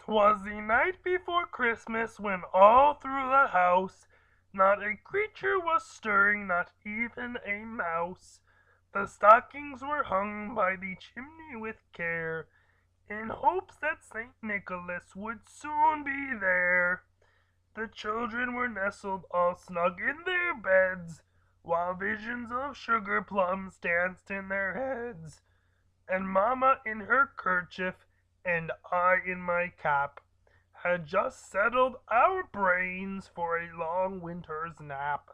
'Twas the night before Christmas when all through the house not a creature was stirring, not even a mouse. The stockings were hung by the chimney with care, in hopes that St. Nicholas would soon be there. The children were nestled all snug in their beds, while visions of sugar plums danced in their heads. And Mamma in her kerchief, and I in my cap, had just settled our brains for a long winter's nap,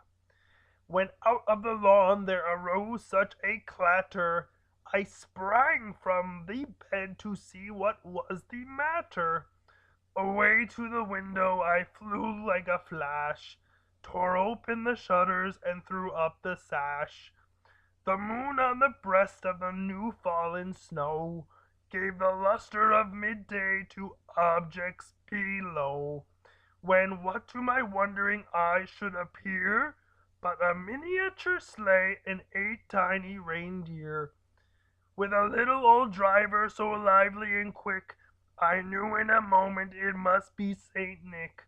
when out of the lawn there arose such a clatter, I sprang from the bed to see what was the matter. Away to the window I flew like a flash, tore open the shutters and threw up the sash. The moon on the breast of the new fallen snow gave the lustre of midday to objects below, when what to my wondering eye should appear but a miniature sleigh and 8 tiny reindeer, with a little old driver so lively and quick, I knew in a moment it must be Saint Nick.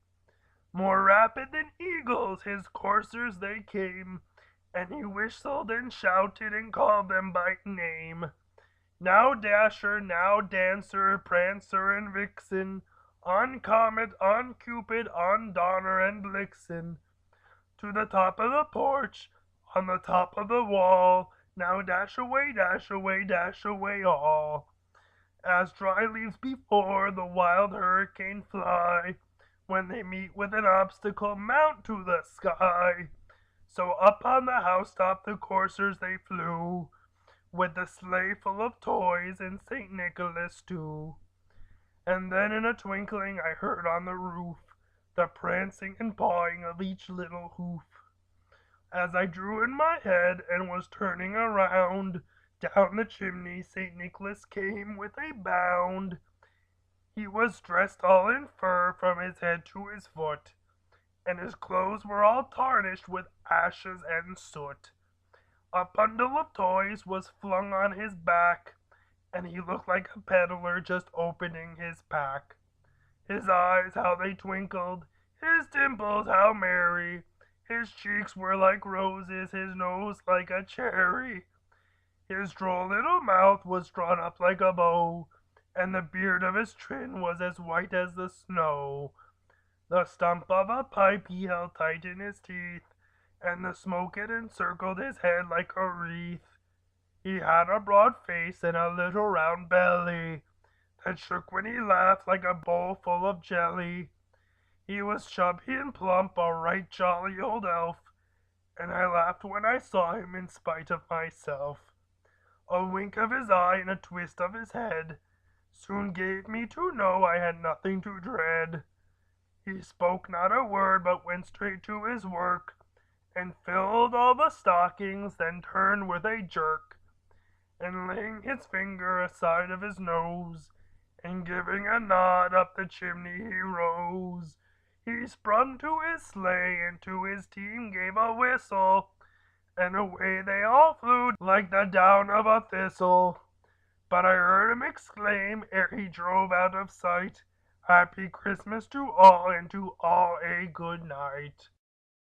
More rapid than eagles his coursers they came, and he whistled and shouted and called them by name. Now Dasher, now Dancer, Prancer and Vixen, on Comet, on Cupid, on Donner and Blitzen, to the top of the porch, on the top of the wall, now dash away, dash away, dash away all. As dry leaves before the wild hurricane fly, when they meet with an obstacle mount to the sky. So up on the housetop the coursers they flew, with the sleigh full of toys and St. Nicholas too. And then in a twinkling I heard on the roof the prancing and pawing of each little hoof. As I drew in my head and was turning around, down the chimney St. Nicholas came with a bound. He was dressed all in fur from his head to his foot, and his clothes were all tarnished with ashes and soot. A bundle of toys was flung on his back, and he looked like a peddler just opening his pack. His eyes, how they twinkled, his dimples, how merry, his cheeks were like roses, his nose like a cherry. His droll little mouth was drawn up like a bow, and the beard of his chin was as white as the snow. The stump of a pipe he held tight in his teeth, and the smoke it encircled his head like a wreath. He had a broad face and a little round belly that shook when he laughed like a bowl full of jelly. He was chubby and plump, a right jolly old elf, and I laughed when I saw him in spite of myself. A wink of his eye and a twist of his head soon gave me to know I had nothing to dread. He spoke not a word, but went straight to his work, and filled all the stockings, then turned with a jerk, and laying his finger aside of his nose, and giving a nod up the chimney he rose. He sprung to his sleigh, and to his team gave a whistle, and away they all flew like the down of a thistle. But I heard him exclaim, ere he drove out of sight, Happy Christmas to all, and to all a good night.